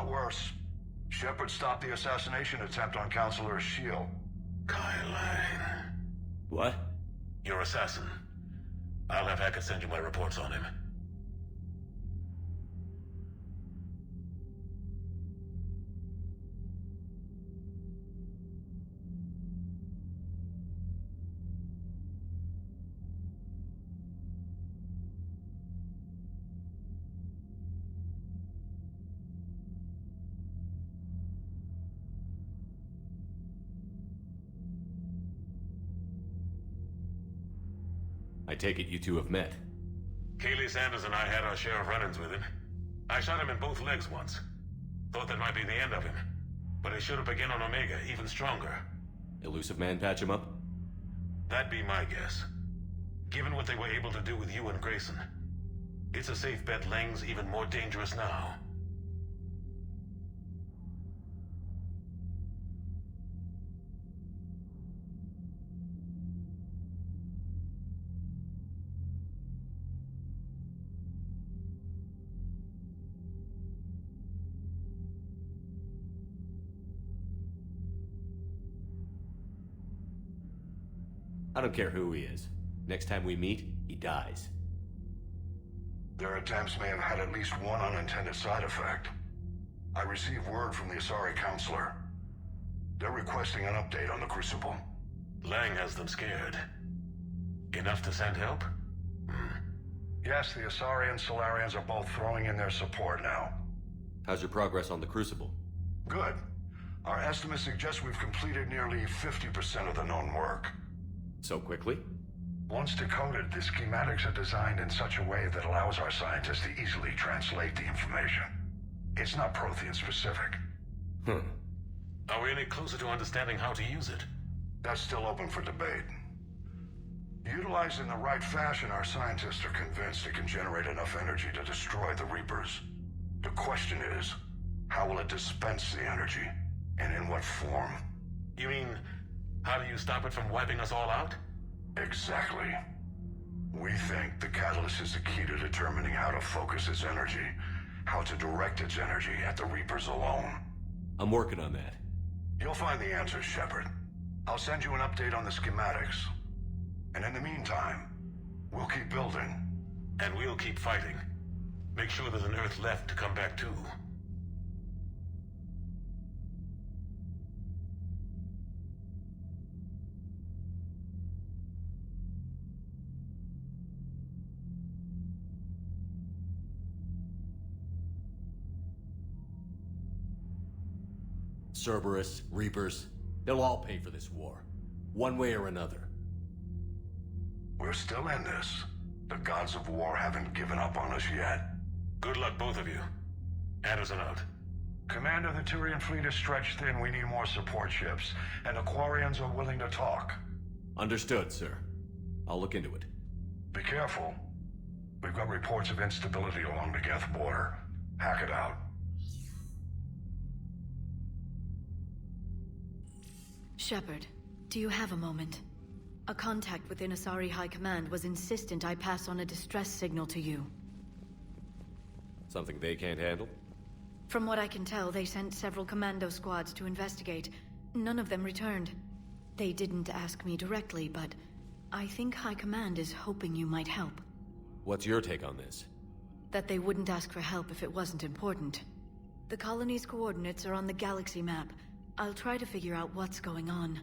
lot worse. Shepard stopped the assassination attempt on Counselor Shield. Kai Lang. What? Your assassin. I'll have Hackett send you my reports on him. I take it you two have met. Kaylee Sanders and I had our share of run-ins with him. I shot him in both legs once. Thought that might be the end of him. But he showed up again on Omega, even stronger. Elusive Man patch him up? That'd be my guess. Given what they were able to do with you and Grayson, it's a safe bet Lang's even more dangerous now. I don't care who he is. Next time we meet, he dies. Their attempts may have had at least one unintended side effect. I received word from the Asari Counselor. They're requesting an update on the Crucible. Lang has them scared. Enough to send help? Yes, the Asari and Solarians are both throwing in their support now. How's your progress on the Crucible? Good. Our estimates suggest we've completed nearly 50% of the known work. So quickly? Once decoded, the schematics are designed in such a way that allows our scientists to easily translate the information. It's not Prothean specific. Are we any closer to understanding how to use it? That's still open for debate. Utilized in the right fashion, our scientists are convinced it can generate enough energy to destroy the Reapers. The question is, how will it dispense the energy? And in what form? You mean, how do you stop it from wiping us all out? Exactly. We think the catalyst is the key to determining how to focus its energy, how to direct its energy at the Reapers alone. I'm working on that. You'll find the answers, Shepard. I'll send you an update on the schematics. And in the meantime, we'll keep building. And we'll keep fighting. Make sure there's an Earth left to come back to. Cerberus, Reapers, they'll all pay for this war. One way or another. We're still in this. The gods of war haven't given up on us yet. Good luck, both of you. Anderson out. Commander, the Turian fleet is stretched thin. We need more support ships. And the Quarians are willing to talk. Understood, sir. I'll look into it. Be careful. We've got reports of instability along the Geth border. Hack it out. Shepard, do you have a moment? A contact within Asari High Command was insistent I pass on a distress signal to you. Something they can't handle? From what I can tell, they sent several commando squads to investigate. None of them returned. They didn't ask me directly, but I think High Command is hoping you might help. What's your take on this? That they wouldn't ask for help if it wasn't important. The colony's coordinates are on the galaxy map. I'll try to figure out what's going on.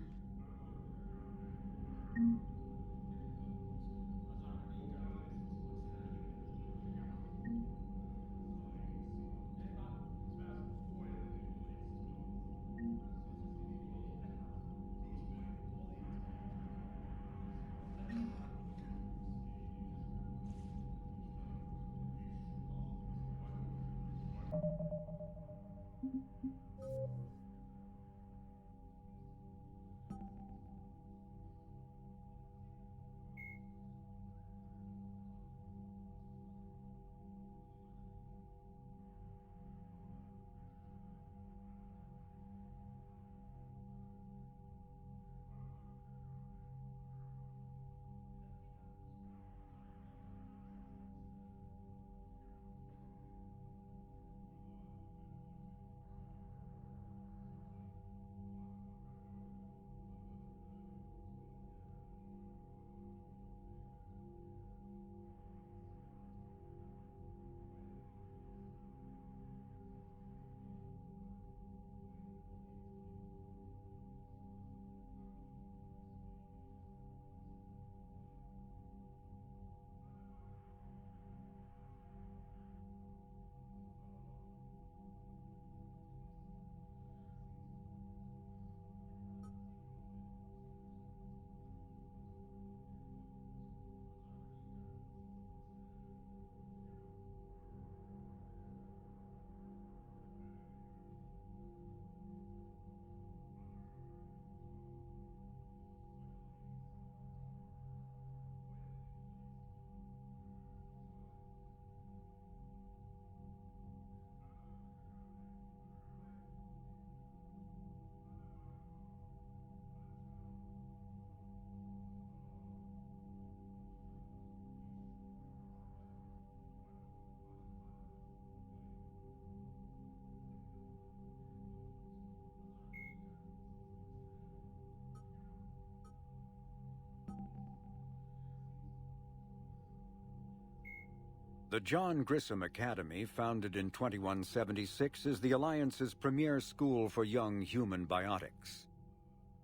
The John Grissom Academy, founded in 2176, is the Alliance's premier school for young human biotics.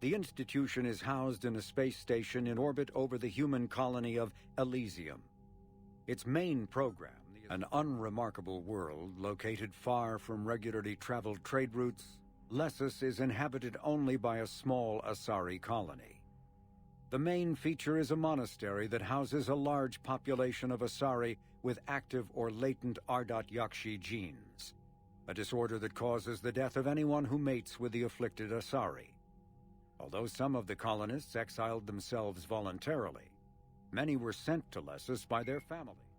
The institution is housed in a space station in orbit over the human colony of Elysium. Its main program, an unremarkable world located far from regularly traveled trade routes, Lessus is inhabited only by a small Asari colony. The main feature is a monastery that houses a large population of Asari with active or latent Ardot Yakshi genes, a disorder that causes the death of anyone who mates with the afflicted Asari. Although some of the colonists exiled themselves voluntarily, many were sent to Lessus by their families.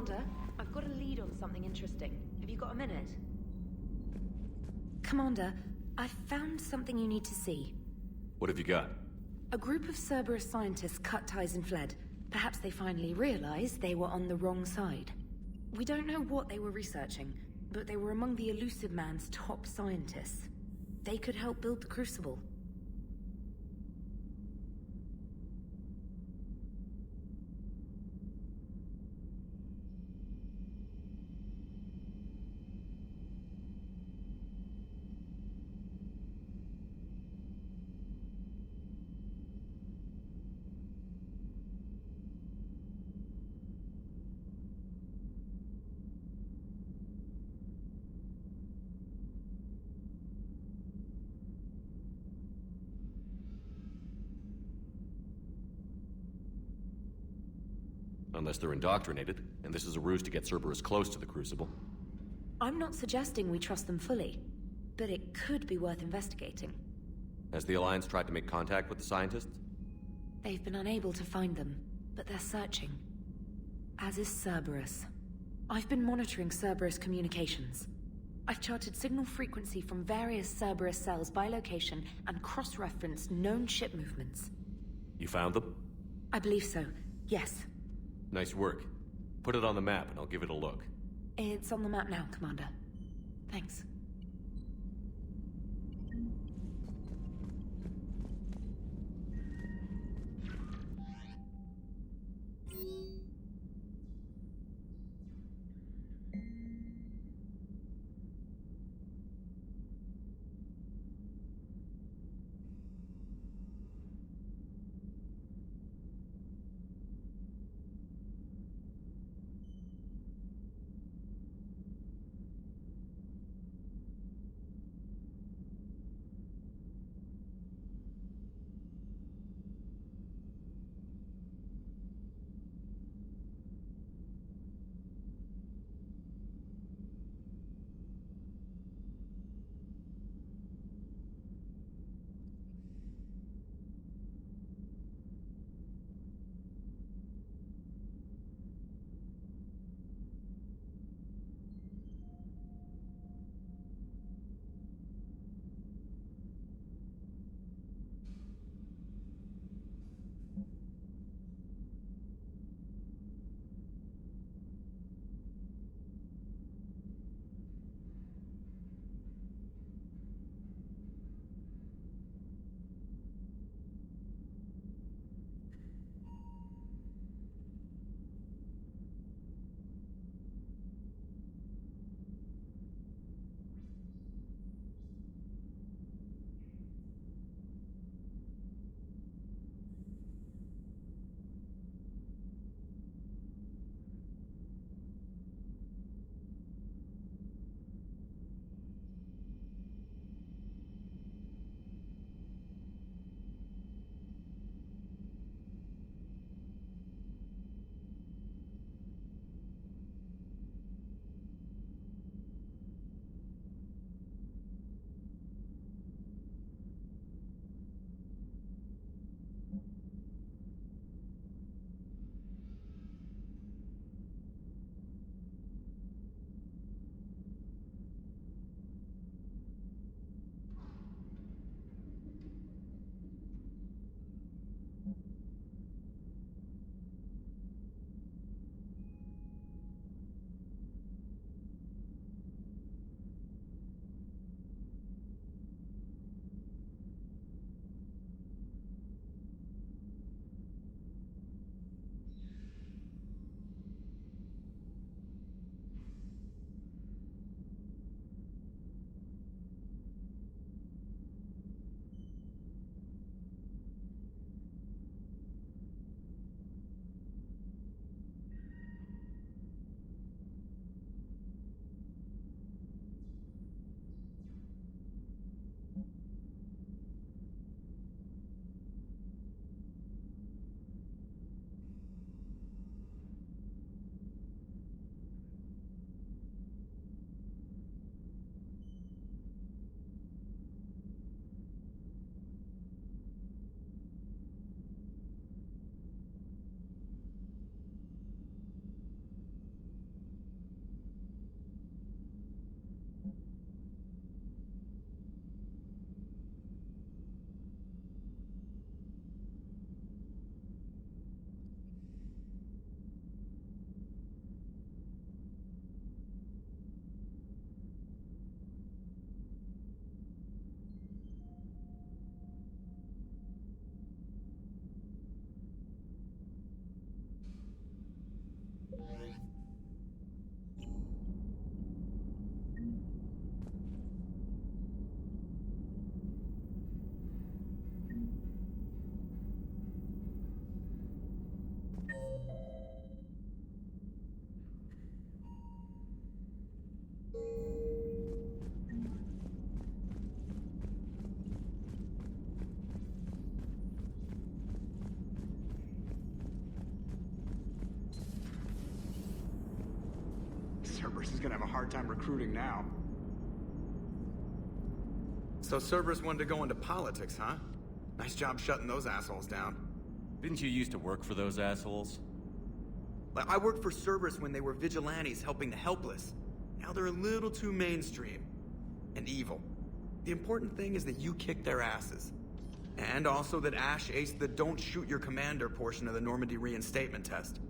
Commander, I've got a lead on something interesting. Have you got a minute? Commander, I've found something you need to see. What have you got? A group of Cerberus scientists cut ties and fled. Perhaps they finally realized they were on the wrong side. We don't know what they were researching, but they were among the Elusive Man's top scientists. They could help build the Crucible. Unless they're indoctrinated, and this is a ruse to get Cerberus close to the Crucible. I'm not suggesting we trust them fully, but it could be worth investigating. Has the Alliance tried to make contact with the scientists? They've been unable to find them, but they're searching. As is Cerberus. I've been monitoring Cerberus communications. I've charted signal frequency from various Cerberus cells by location and cross-referenced known ship movements. You found them? I believe so, yes. Nice work. Put it on the map and I'll give it a look. It's on the map now, Commander. Thanks. gonna have a hard time recruiting now. So Cerberus wanted to go into politics, huh? Nice job shutting those assholes down. Didn't you used to work for those assholes? I worked for Cerberus when they were vigilantes helping the helpless. Now they're a little too mainstream. And evil. The important thing is that you kicked their asses. And also that Ash aced the don't shoot your commander portion of the Normandy reinstatement test.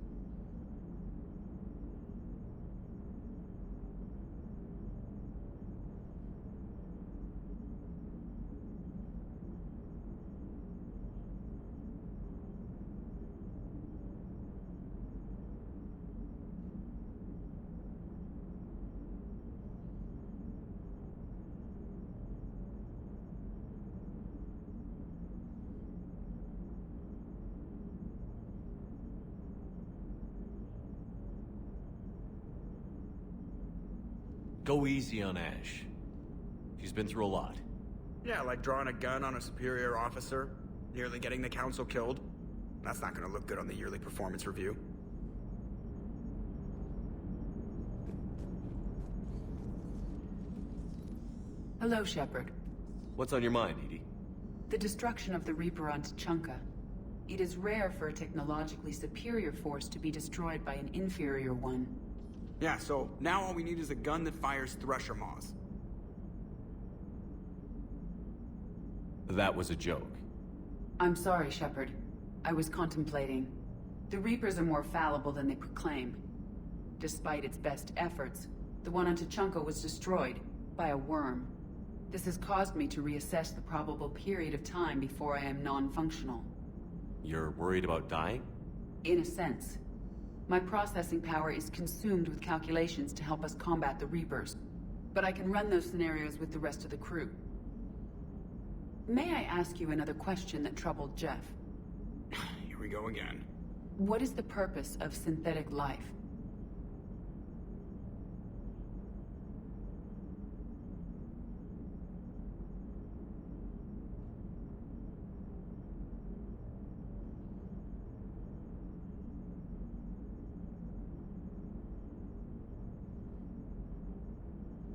Go easy on Ash. She's been through a lot. Yeah, like drawing a gun on a superior officer, nearly getting the council killed. That's not gonna look good on the yearly performance review. Hello, Shepard. What's on your mind, Edie? The destruction of the Reaper on Tuchanka. It is rare for a technologically superior force to be destroyed by an inferior one. Yeah, so now all we need is a gun that fires Thresher Maws. That was a joke. I'm sorry, Shepard. I was contemplating. The Reapers are more fallible than they proclaim. Despite its best efforts, the one on Tuchanka was destroyed by a worm. This has caused me to reassess the probable period of time before I am non-functional. You're worried about dying? In a sense. My processing power is consumed with calculations to help us combat the Reapers. But I can run those scenarios with the rest of the crew. May I ask you another question that troubled Jeff? Here we go again. What is the purpose of synthetic life?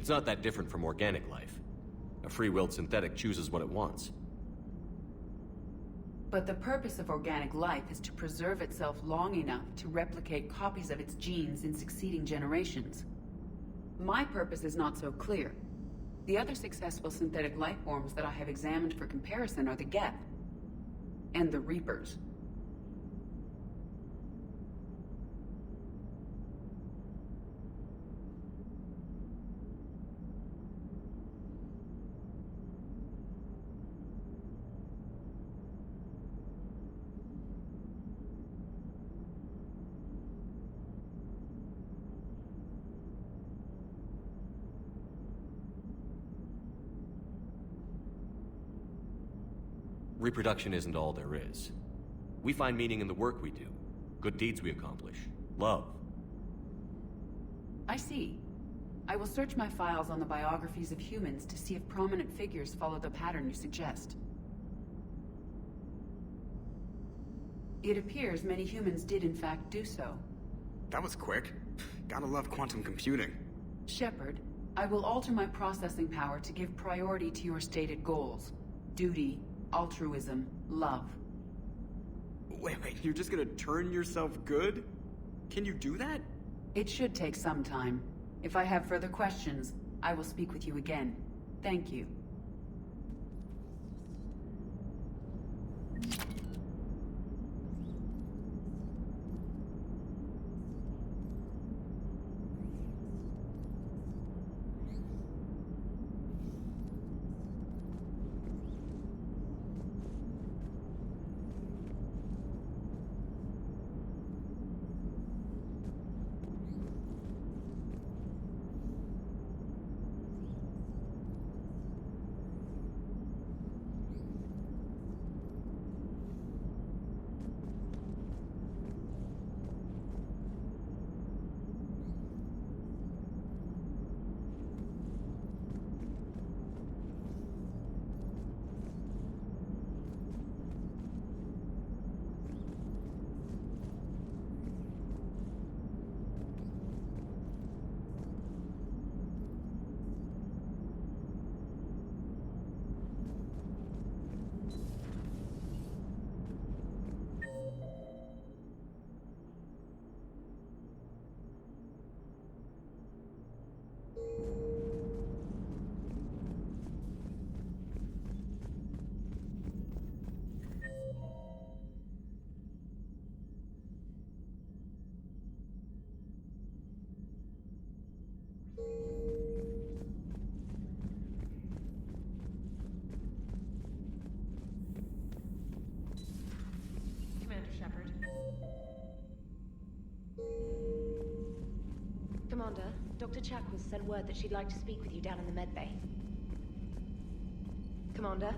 It's not that different from organic life. A free-willed synthetic chooses what it wants. But the purpose of organic life is to preserve itself long enough to replicate copies of its genes in succeeding generations. My purpose is not so clear. The other successful synthetic life forms that I have examined for comparison are the Geth and the Reapers. Reproduction isn't all there is. We find meaning in the work we do, good deeds we accomplish, love. I see. I will search my files on the biographies of humans to see if prominent figures follow the pattern you suggest. It appears many humans did in fact do so. That was quick. Gotta love quantum computing. Shepard, I will alter my processing power to give priority to your stated goals. Duty, altruism, love. Wait, you're just gonna turn yourself good? Can you do that? It should take some time. If I have further questions, I will speak with you again. Thank you. Chakwas sent word that she'd like to speak with you down in the medbay. Commander,